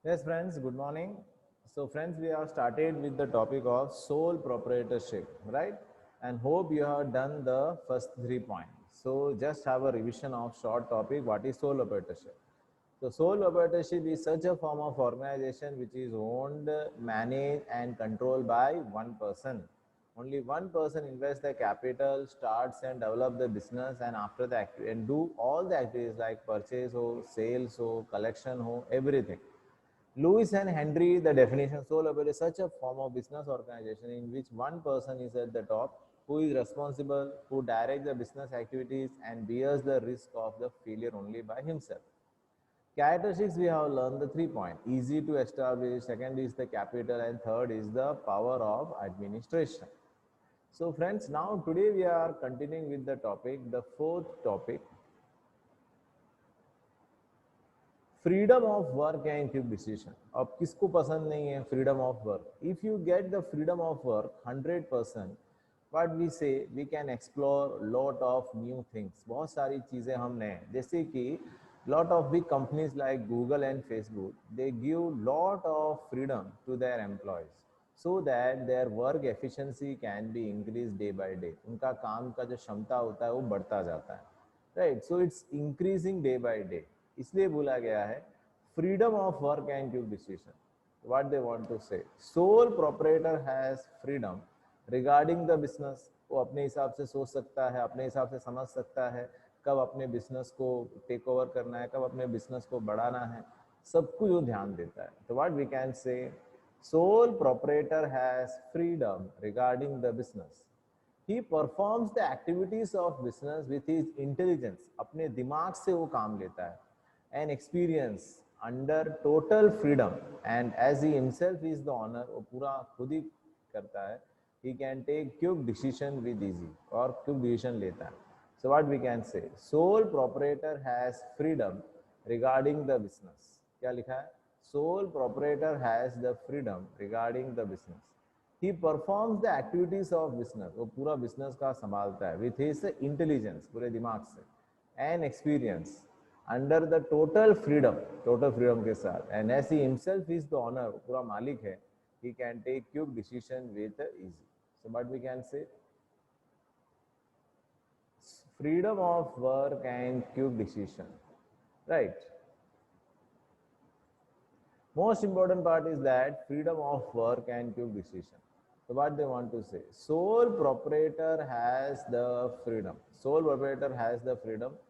Yes, friends, good morning. So, friends, we have started with the topic of sole proprietorship, right? And hope you have done the first 3 points. So, just have a revision of short topic what is sole proprietorship. So, sole proprietorship is such a form of organization which is owned, managed, and controlled by one person. Only one person invests the capital, starts and develop the business, and after the and do all the activities like purchase or sales or collection or everything. Lewis and Henry, the definition sole proprietorship is such a form of business organization in which one person is at the top, who is responsible, who directs the business activities and bears the risk of the failure only by himself. Characteristics we have learned the 3 points. Easy to establish, second is the capital, and third is the power of administration. So friends, now today we are continuing with the topic, the fourth topic, freedom of work and quick decision. अब किसको पसंद नहीं है freedom of work? If you get the freedom of work 100%, what we say we can explore lot of new things. बहुत सारी चीज़ें हम नए, जैसे कि lot of big companies like Google and Facebook, they give lot of freedom to their employees so that their work efficiency can be increased day by day. उनका काम का जो क्षमता होता है वो बढ़ता जाता है, right? So it's increasing day by day, इसलिए बोला गया है freedom of work and quick decision. What they want to say, sole proprietor has freedom regarding the business. वो अपने हिसाब से सोच सकता है, अपने हिसाब से समझ सकता है कब अपने बिजनेस को टेक ओवर करना है, कब अपने बिजनेस को बढ़ाना है, सब कुछ वो ध्यान देता है. तो what we can say, sole proprietor has freedom regarding the business. He performs the activities of business with his intelligence. अपने दिमाग से वो काम लेता है. And experience under total freedom, and as he himself is the owner, वो पूरा खुद ही करता है. He can take quick decision with easy, और क्विक डिसीजन लेता है. So what we can say, sole proprietor has freedom regarding the business. क्या लिखा है? Sole proprietor has the freedom regarding the business. He performs the activities of business. वो पूरा business का संभालता है विथ हिज इंटेलिजेंस, पूरे दिमाग से, and experience under the total freedom के साथ. And as he himself is the owner, पूरा मालिक है, he can take quick decision with easy. So what we can say, freedom of work and quick decision, right? Most important part is that freedom of work and quick decision. So what they want to say, sole proprietor has the freedom. Sole proprietor has the freedom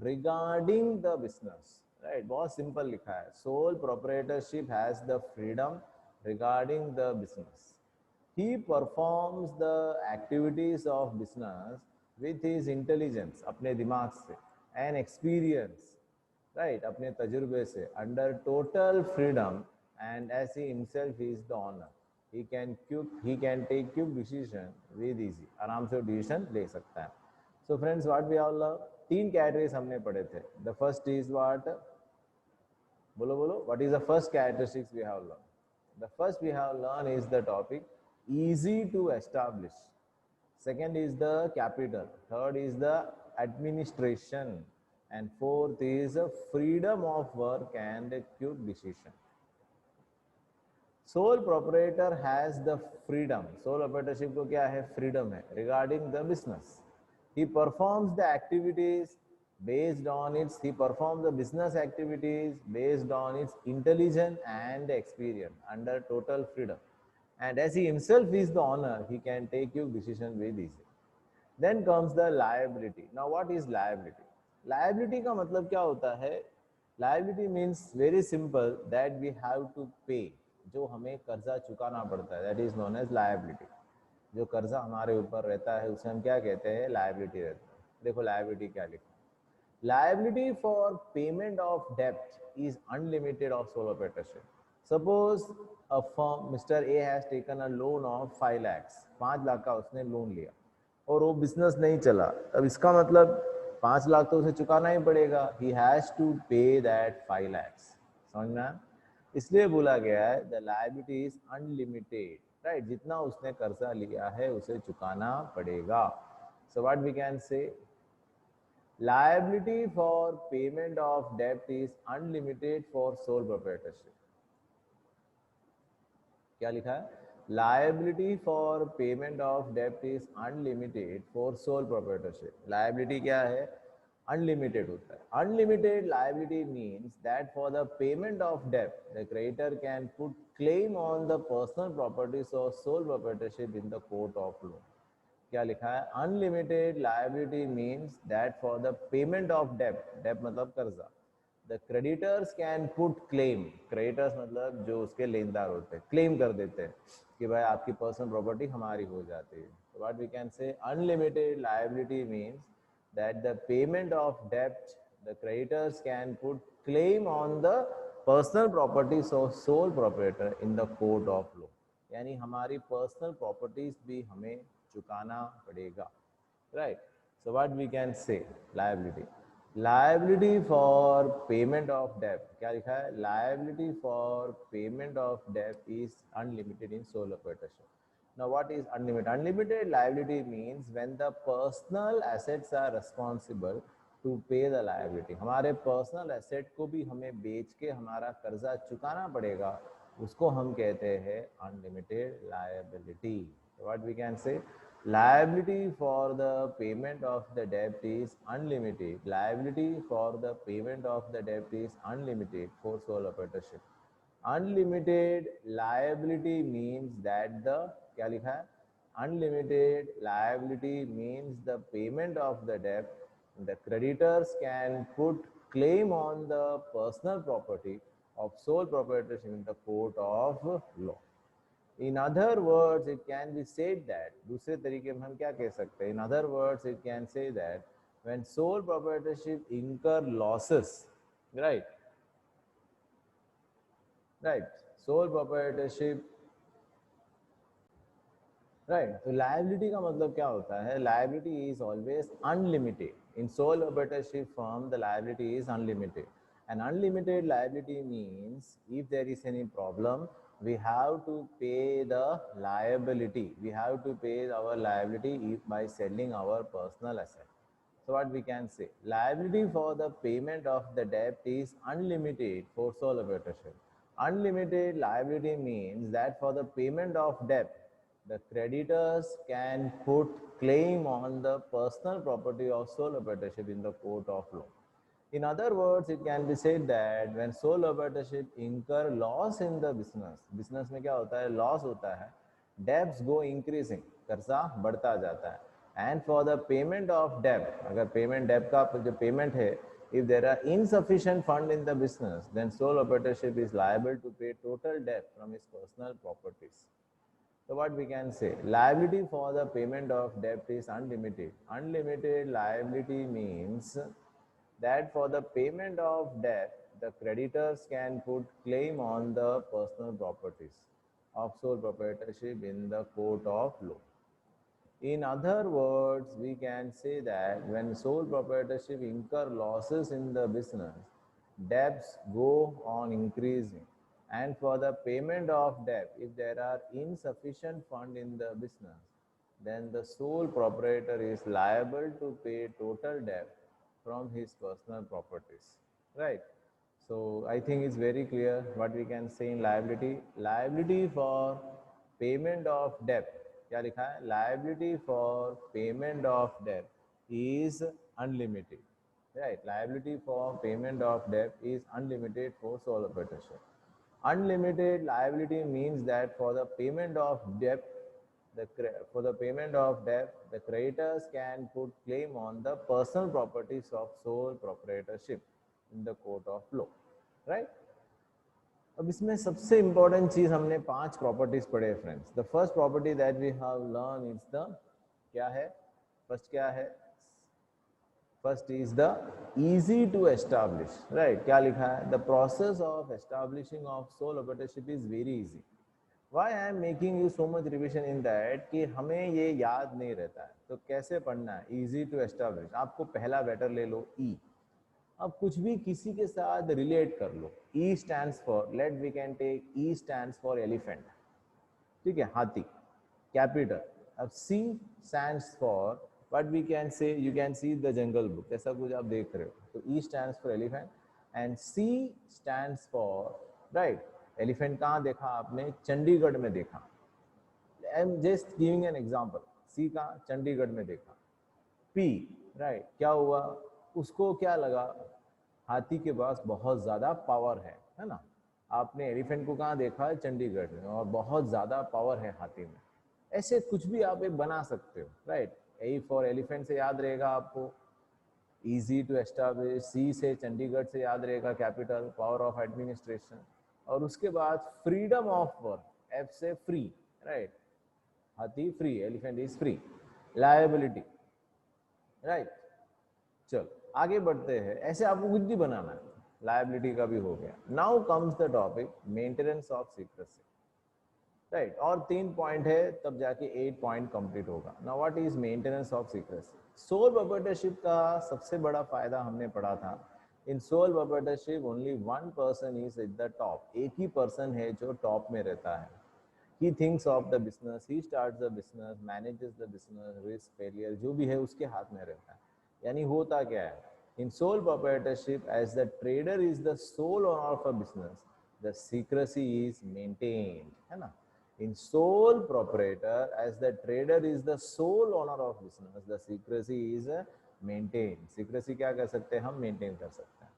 regarding the business, right? बहुत simple लिखा है. Sole proprietorship has the freedom regarding the business. He performs the activities of business with his intelligence, अपने दिमाग से, and experience, right, अपने तजुर्बे से, under total freedom, and as he himself is the owner, he can take quick decision with easy, आराम से decision ले सकता है. So friends, what we all learn, 3 categories हमने पढ़े थे. The first is what, बोलो बोलो, what is the first characteristics we have learned? The first we have learned is the topic easy to establish. Second is the capital. Third is the administration. And fourth is freedom of work and quick decision. Sole proprietor has the freedom. Sole proprietorship को क्या है? Freedom है regarding the business. He performs the activities based on its, he performs the business activities based on its intelligence and experience under total freedom. And as he himself is the owner, he can take your decision with easy. Then comes the liability. Now what is liability? Liability का मतलब क्या होता है? Liability means very simple that we have to pay. जो हमें कर्जा चुकाना पड़ता है, that is known as liability. जो कर्जा हमारे ऊपर रहता है उसे हम क्या कहते हैं? लायबिलिटी रहता है. देखो लायबिलिटी क्या लिखा है. Liability for payment of debt is unlimited of sole proprietorship. Suppose a firm, Mr. A has taken a loan of 5 lakhs. 5 lakh का उसने लोन लिया और वो बिजनेस नहीं चला. अब इसका मतलब 5 लाख तो उसे चुकाना ही पड़ेगा. He has to pay that 5 lakhs. समझ में आया? इसलिए बोला गया है the liability is unlimited, right? जितना उसने कर्जा लिया है उसे चुकाना पड़ेगा. So what we can say, liability for payment of debt is unlimited for sole proprietorship. क्या लिखा है, लायबिलिटी फॉर पेमेंट ऑफ डेप्ट is unlimited for sole proprietorship. Liability क्या है, अनलिमिटेड होता है। Unlimited liability means that for the payment of डेप्ट the creditor can put claim on the personal properties और soul proprietorship in the court of law. क्या लिखा है, unlimited liability means that for the payment of डेप्ट, डेप्ट मतलब कर्जा, the creditors can put claim, creditors मतलब जो उसके लेनदार होते हैं, क्लेम कर देते हैं कि भाई आपकी पर्सनल प्रॉपर्टी हमारी हो जाती है। तो what we can say, unlimited liability means that the payment of डेप्ट the creditors can put claim on the personal properties of sole proprietor in the court of law. यानी हमारी पर्सनल प्रॉपर्टीज भी हमें चुकाना पड़ेगा, right. So what we can say, liability, liability for payment of डेप्ट, क्या लिखा है, लायबिलिटी फॉर पेमेंट ऑफ डेप्ट is unlimited in sole proprietorship. Now what is unlimited? Unlimited liability means when the personal assets are responsible to pay the liability। हमारे personal asset को भी हमें बेच के हमारा कर्जा चुकाना पड़ेगा, उसको हम कहते हैं unlimited liability. What we can say, liability for the payment of the debt is unlimited, liability for the payment of the debt is unlimited for sole proprietorship। Unlimited liability means that the, क्या लिखा है, unlimited liability means the payment of the डेब्ट the creditors can put claim on the personal property of sole proprietorship in the court of law. In other words it can be said that, दूसरे तरीके में हम क्या कह सकते हैं, in other words it can say that when sole proprietorship incur losses, right, right, sole proprietorship, right. तो liability का मतलब क्या होता है, liability is always unlimited in sole proprietorship form, the liability is unlimited. And unlimited liability means if there is any problem we have to pay the liability, we have to pay our liability by selling our personal asset। So what we can say, liability for the payment of the debt is unlimited for sole proprietorship। Unlimited liability means that for the payment of debt the creditors can put claim on the personal property of sole proprietorship in the court of law। In other words, it can be said that when sole proprietorship incur loss in the business, business में क्या होता है, loss होता है, debts go increasing, कर्जा बढ़ता जाता है, and for the payment of debt, अगर payment debt का जो payment है, if there are insufficient fund in the business, then sole proprietorship is liable to pay total debt from his personal properties। So what we can say, liability for the payment of debt is unlimited। Unlimited liability means that for the payment of debt, the creditors can put claim on the personal properties of sole proprietorship in the court of law। In other words, we can say that when sole proprietorship incur losses in the business, debts go on increasing, and for the payment of debt, if there are insufficient fund in the business, then the sole proprietor is liable to pay total debt from his personal properties, right? So I think it's very clear what we can say in liability. Liability for payment of debt, क्या लिखा है, liability for payment of debt is unlimited, right? Liability for payment of debt is unlimited for sole proprietorship। Unlimited liability means that for the payment of debt, for the payment of debt, the creditors can put claim on the personal properties of sole proprietorship in the court of law, right? अब इसमें सबसे important चीज हमने 5 properties पढ़े friends. The first property that we have learn is the, क्या है, first क्या है, first is the easy to establish, right. क्या लिखा है, the process of establishing of sole proprietorship is very easy. Why I am making you so much revision in that कि हमें ये याद नहीं रहता है, तो कैसे पढ़ना है, इजी टू एस्टैब्लिश। आपको पहला लेटर ले लो, ई। अब कुछ भी किसी के साथ रिलेट कर लो। E stands for, let we can take E stands for elephant, ठीक है, हाथी, कैपिटल। अब C stands for what we can say, you can see the jungle book, ऐसा कुछ आप देख रहे हो, तो E stands for elephant and C stands for, right, elephant कहाँ देखा आपने? चंडीगढ़ में देखा। I am just giving an example. C कहाँ? चंडीगढ़ में देखा। पी, राइट, क्या हुआ? उसको क्या लगा? हाथी के पास बहुत ज्यादा पावर है ना। आपने एलिफेंट को कहाँ देखा? चंडीगढ़ में, और बहुत ज्यादा पावर है हाथी में। ऐसे कुछ भी आप एक बना सकते हो, राइट। ए फॉर एलिफेंट से याद रहेगा आपको, इजी टू एस्टैब्लिश। सी से चंडीगढ़ से याद रहेगा कैपिटल, पावर ऑफ एडमिनिस्ट्रेशन। और उसके बाद फ्रीडम ऑफ वर्क, एफ से फ्री, राइट। हाथी free, elephant is free. Liability, right. चलो आगे बढ़ते हैं। ऐसे आपको कुछ भी बनाना है, लायबिलिटी का भी हो गया। Now comes the topic maintenance of secrecy, right. और 3 पॉइंट है, तब जाके 8 पॉइंट कंप्लीट होगा। Now what is maintenance of secrecy? Sole proprietorship का सबसे बड़ा फायदा हमने पढ़ा था। In sole proprietorship only one person is at the top. एक ही पर्सन है जो टॉप में रहता है। He thinks of the business, he starts the business, manages the business, risk, failure, जो भी है उसके हाथ में रहता है। यानी होता क्या है? In sole proprietorship, as the trader is the sole owner of a business, the secrecy is maintained, है ना? In sole proprietor, as the trader is the sole owner of business, the secrecy is maintained. Secrecy क्या कर सकते हैं हम? maintain कर सकते हैं।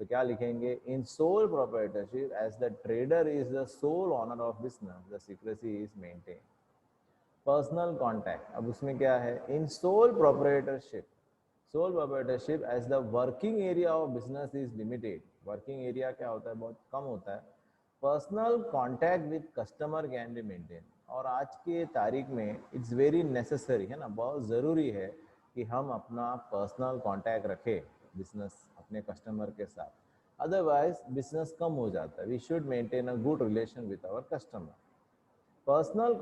तो क्या लिखेंगे? In sole proprietorship as the trader is the sole owner of business, the secrecy is maintain. Personal contact, अब उसमें क्या है? In sole proprietorship, sole proprietorship as the working area of business is limited. Working area क्या होता है? बहुत कम होता है। Personal contact with customer can be maintain. और आज के तारीख में इट्स वेरी नेसेसरी, है ना, बहुत ज़रूरी है कि हम अपना पर्सनल कॉन्टैक्ट रखें बिजनेस अपने कस्टमर के साथ, अदरवाइज बिजनेस कम हो जाता है। We should maintain a good relation with our customer. Personal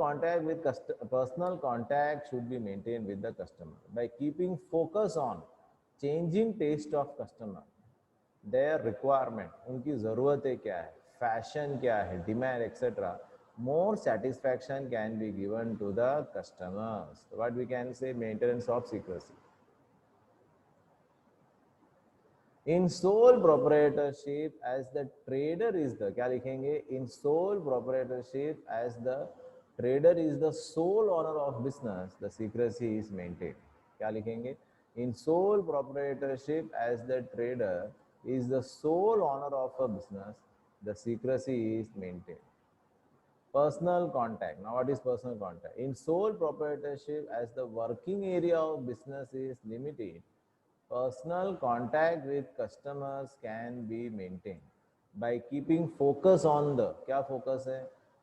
contact should be maintained with the customer by keeping focus on changing taste of customer, their requirement, उनकी ज़रूरतें क्या है, फैशन क्या है, demand etcetera. More satisfaction can be given to the customers. What we can say? Maintenance of secrecy. In sole proprietorship, as the trader is the, क्या लिखेंगे? In sole proprietorship, as the trader is the sole owner of business, the secrecy is maintained. क्या लिखेंगे? In sole proprietorship, as the trader is the sole owner of a business, the secrecy is maintained. Personal contact. Now what is personal contact? In sole proprietorship, as the working area of business is limited, personal contact with customers can be maintained by keeping focus on the, क्या focus है?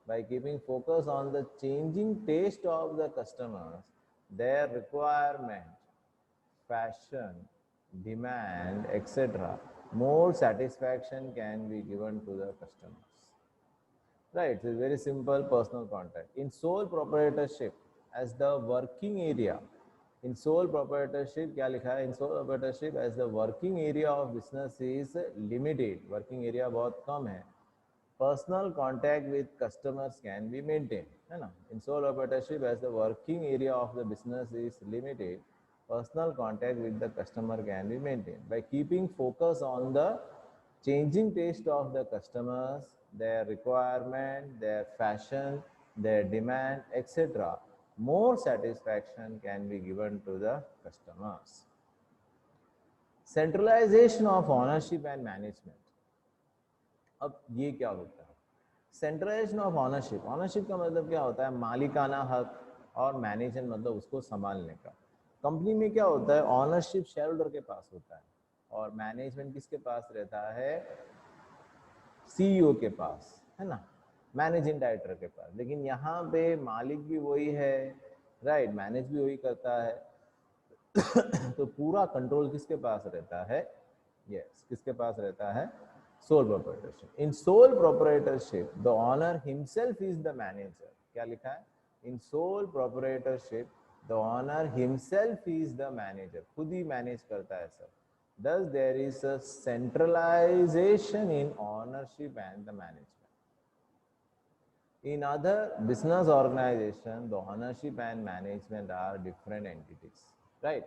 By keeping focus on the changing taste of the customers, their requirement, fashion, demand, etc. More satisfaction can be given to the customers. Right, it's a very simple personal contact. In sole proprietorship, as the working area, in sole proprietorship क्या लिखा है? In sole proprietorship, as the working area of business is limited, working area बहुत कम है, personal contact with customers can be maintained, है ना? In sole proprietorship, as the working area of the business is limited, personal contact with the customer can be maintained by keeping focus on the changing taste of the customers, their requirement, their fashion, their demand, etc. More satisfaction can be given to the customers. Centralization of ownership and management. अब ये क्या होता है? Centralisation of ownership. Ownership का मतलब क्या होता है? मालिकाना हक, और मैनेजमेंट मतलब उसको संभालने का. कंपनी में क्या होता है? ऑनरशिप शेयर होल्डर के पास होता है, और मैनेजमेंट किसके पास रहता है? सीईओ के पास, है ना, मैनेजिंग डायरेक्टर के पास. लेकिन यहाँ पे मालिक भी वही है, राइट, मैनेज भी वही करता है. तो पूरा कंट्रोल किसके पास रहता है? यस, किसके पास रहता है? Sole proprietorship. In sole proprietorship the owner himself is the manager. क्या लिखा है? In sole proprietorship the owner himself is the manager. खुद ही मैनेज करता है सब. Thus there is a centralization in ownership and the management. In other business organization, the ownership and management are different entities, right?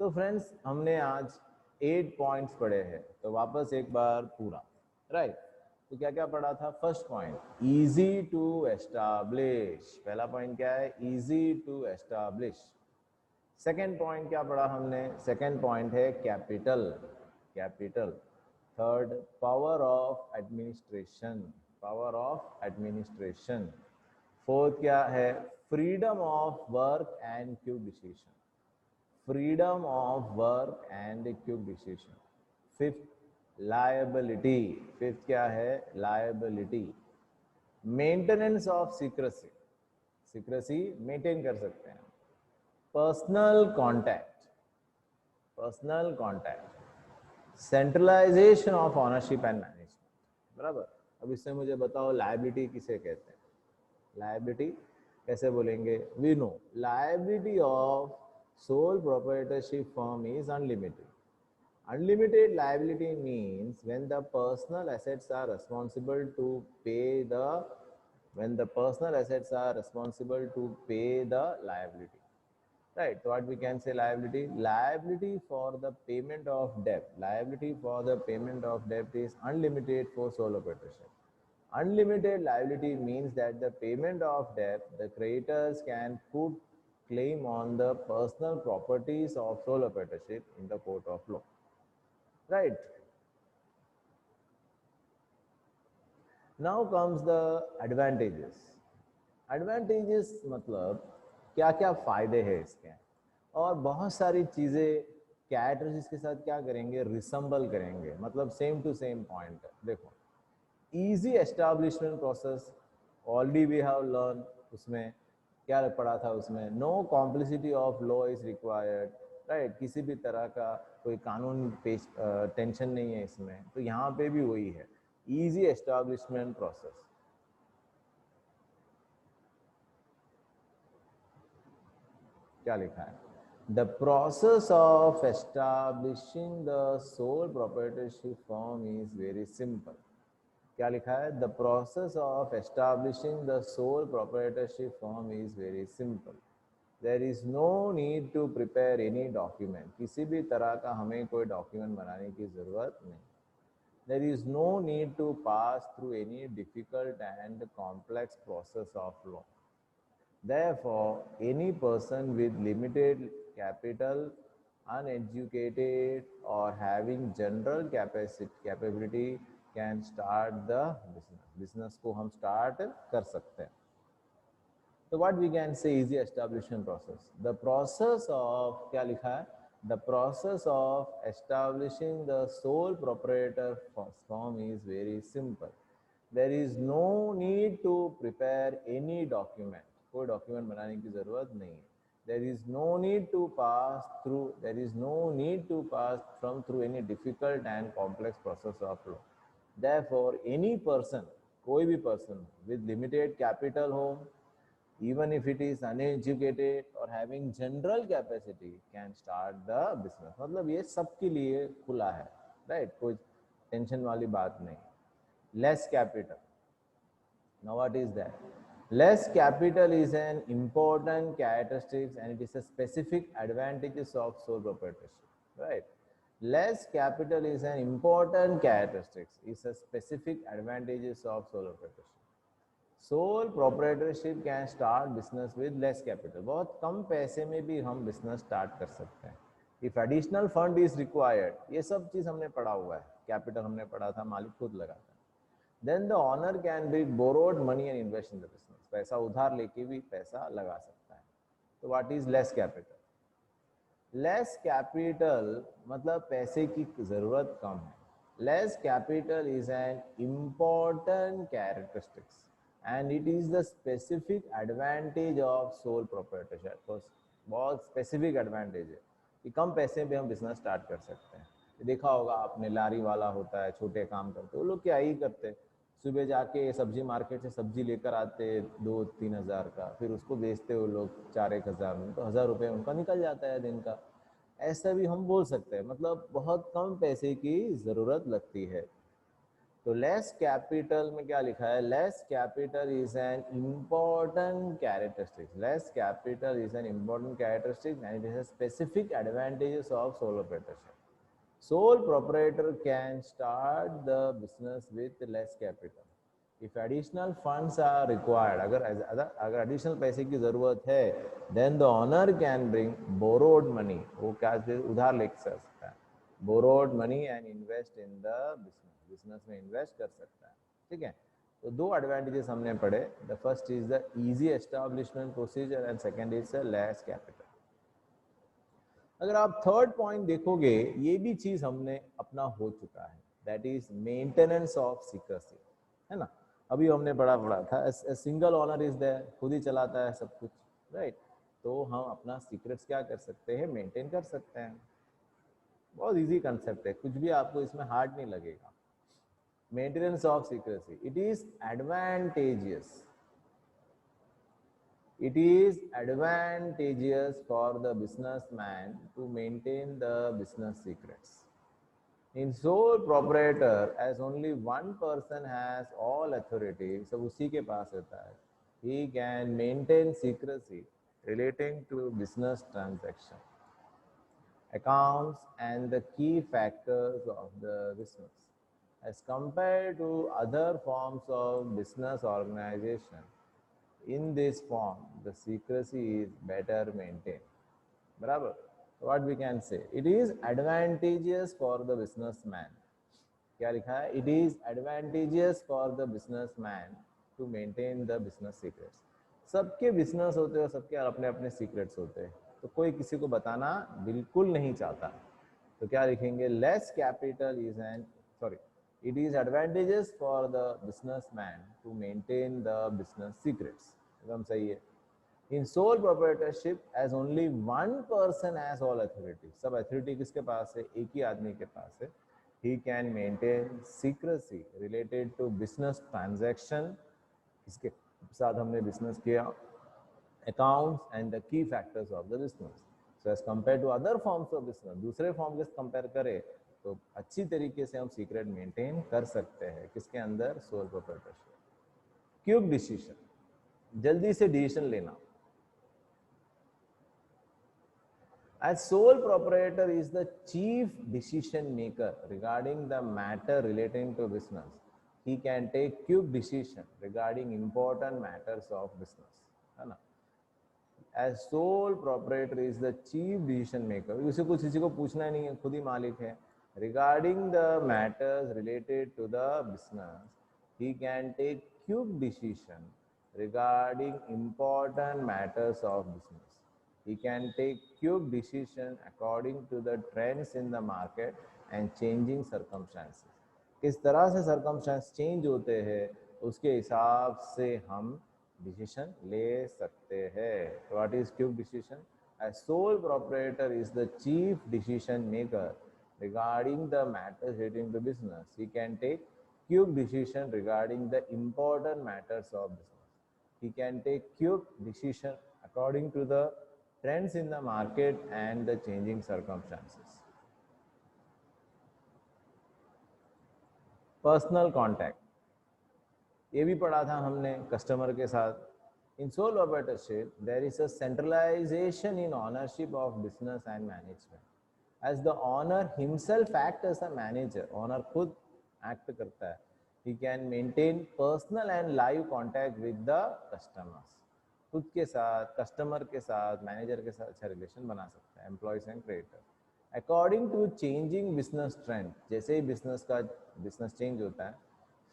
तो friends, हमने आज 8 points पढ़े हैं, तो वापस एक बार पूरा, राइट. तो क्या क्या पढ़ा था? First point easy to establish, पहला पॉइंट क्या है? Easy to establish. Second point क्या पढ़ा हमने? सेकेंड पॉइंट है capital, capital. Third power of administration, power of administration. Fourth क्या है? Freedom of work and quick decision, freedom of work and quick decision. Fifth, liability. Fifth क्या है? liability. Maintenance of secrecy, secrecy maintain कर सकते हैं. Personal contact, personal contact. Centralization of ownership and management. बराबर. अब इससे मुझे बताओ liability किसे कहते हैं? Liability कैसे बोलेंगे? We know liability of sole proprietorship firm is unlimited. Unlimited liability means when the personal assets are responsible to pay the liability. Right. So what we can say liability? Liability for the payment of debt. Liability for the payment of debt is unlimited for sole proprietorship. Unlimited liability means that the payment of debt, the creditors can put claim on the personal properties of sole proprietorship in the court of law. Right. Now comes the advantages. Advantages मतलब क्या क्या फायदे हैं इसके, और बहुत सारी चीज़ें कैरेक्टरिस्टिक्स के साथ क्या करेंगे? रिसम्बल करेंगे, मतलब सेम टू सेम पॉइंट। देखो easy establishment process, already we have learned, उसमें क्या पढ़ा था? उसमें no complexity of law is required, right? किसी भी तरह का कोई कानून पेश टेंशन नहीं है इसमें, तो यहाँ पे भी वही है, easy establishment process. क्या लिखा है? The process of establishing the sole proprietorship firm is very simple. क्या लिखा है? The process of establishing the sole proprietorship firm is very simple. There is no need to prepare any document. किसी भी तरह का हमें कोई डॉक्यूमेंट बनाने की जरूरत नहीं. There is no need to pass through any difficult and complex process of law. Therefore, any person with limited capital, uneducated or having general capability can start the business. Business को हम start कर सकते हैं. So what we can say is the establishment process. The process of क्या लिखा है? The process of establishing the sole proprietor firm is very simple. There is no need to prepare any document. कोई document बनाने की जरूरत नहीं है. There is no need to pass through any difficult and complex process of law. Therefore, any person, कोई भी person with limited capital हो, even if it is uneducated or having general capacity, can start the business. मतलब ये सबके लिए खुला है, right? कोई टेंशन वाली बात नहीं. Less capital. Now what is that? Less capital is an important characteristic and it is a specific advantages of sole proprietorship, right? Less capital is an important characteristic, is a specific advantages of sole proprietorship. Sole proprietorship can start business with less capital. बहुत कम पैसे में भी हम business start कर सकते हैं. If additional fund is required, ये सब चीज़ हमने पढ़ा हुआ है. Capital हमने पढ़ा था, मालिक खुद लगाता है. Then the owner can be borrowed money and invest in the business. पैसा उधार लेके भी पैसा लगा सकता है. तो what is less capital? Less capital मतलब पैसे की ज़रूरत कम है. Less capital is an important characteristics and it is the specific advantage of sole proprietorship. तो बहुत specific advantage है कि कम पैसे में हम business start कर सकते हैं. देखा होगा आपने, लारी वाला होता है, छोटे काम करते, वो लोग क्या ही करते, सुबह जाके सब्जी मार्केट से सब्जी लेकर आते 2-3 हज़ार का, फिर उसको बेचते वो लोग 4-1 हज़ार में, तो 1000 रुपये उनका निकल जाता है दिन का. ऐसा भी हम बोल सकते हैं, मतलब बहुत कम पैसे की ज़रूरत लगती है. तो लेस कैपिटल में क्या लिखा है? Less capital is an important characteristic. Less capital is an important characteristic and it is a specific advantages of solo proprietorship. Sole proprietor can start the business with less capital. If additional funds are required, अगर additional पैसे की ज़रूरत है, then the owner can bring borrowed money. वो क्या उधार ले सकता है, borrowed money and invest in the business. Business में invest कर सकता है. ठीक है. तो दो advantages हमने पढ़े. The first is the easy establishment procedure and second is the less capital. अगर आप थर्ड पॉइंट देखोगे, ये भी चीज हमने अपना हो चुका है, that is maintenance of secrecy, है ना. अभी हमने पढ़ा था सिंगल ओनर इज देयर, खुद ही चलाता है सब कुछ, राइट. तो हम अपना सीक्रेट्स क्या कर सकते हैं, मेंटेन कर सकते हैं. बहुत इजी कंसेप्ट है, कुछ भी आपको इसमें हार्ड नहीं लगेगा. Maintenance of secrecy, it is advantageous. It is advantageous for the businessman to maintain the business secrets. In sole proprietor, as only one person has all authority, सब उसी के पास रहता है, he can maintain secrecy relating to business transaction, accounts and the key factors of the business. As compared to other forms of business organization, in this form, the secrecy is better maintained. Barabar? What we can say? It is advantageous for the businessman. क्या लिखा है? It is advantageous for the businessman to maintain the business secrets. सबके business होते हैं, सबके अपने अपने secrets होते हैं, तो कोई किसी को बताना बिल्कुल नहीं चाहता. तो क्या लिखेंगे? Less capital is an it is advantageous for the businessman to maintain the business secrets. एकदम सही है. In sole proprietorship, as only one person has all authority, सब authority किसके पास है? एक ही आदमी के पास है. He can maintain secrecy related to business transaction, इसके साथ हमने business किया, accounts and the key factors of the business. So as compared to other forms of business, दूसरे फॉर्म के कंपेयर करें तो अच्छी तरीके से हम सीक्रेट मेंटेन कर सकते हैं. किसके अंदर? Sole proprietorship. क्विक डिसीजन, जल्दी से डिसीजन लेना. As sole proprietor is the chief decision maker regarding the matter relating to business, he can take quick decision regarding important matters of business, है ना. As sole proprietor is the chief decision maker, उसे कुछ किसी को पूछना नहीं है, खुद ही मालिक है. Regarding the matters related to the business, he can take quick decision regarding important matters of business. He can take quick decision according to the trends in the market and changing circumstances. किस तरह से circumstances change होते हैं, उसके हिसाब से हम decision ले सकते हैं. What is quick decision? A sole proprietor is the chief decision maker regarding the matters relating to business. He can take quick decision regarding the important matters of business. He can take quick decision according to the trends in the market and the changing circumstances. Personal contact, ये भी पढ़ा था हमने customer के साथ. In sole proprietorship, there is a centralization in ownership of business and management. As the owner himself acts as a manager, owner खुद act करता है. He can maintain personal and live contact with the customers. खुद के साथ, customer के साथ, manager के साथ अच्छा रिलेशन बना सकता है, employees and creditor. According to changing business trend, जैसे ही बिजनेस चेंज होता है,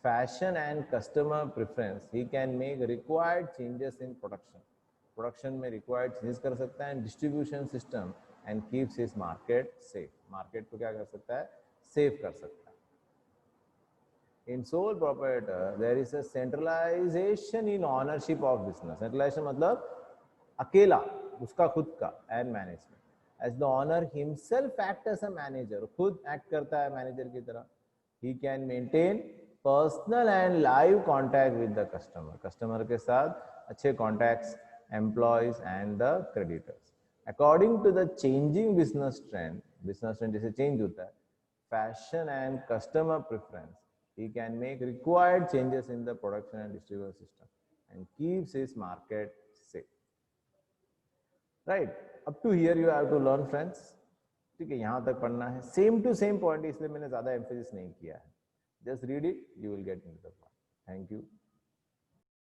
fashion and customer preference, he can make required changes in production में रिक्वायर्ड चेंजेस कर सकता है, distribution system and keeps his market safe. Market को क्या कर सकता है? सेफ कर सकता है. In sole proprietor, there is a centralization in ownership of business. Centralization मतलब अकेला, उसका खुद का, and management. As the owner himself acts as a manager, खुद act करता है मैनेजर की तरह. He can maintain personal and live contact with the customer. Customer के साथ अच्छे contacts, employees and the creditors. According to the changing business trend जैसे change होता है, fashion and customer preference, he can make required changes in the production and distribution system and keeps his market safe. Right? Up to here you have to learn, friends. ठीक है, यहाँ तक पढ़ना है, same to same point, इसलिए मैंने ज्यादा emphasis नहीं किया है. Just read it, you will get in the point. Thank you.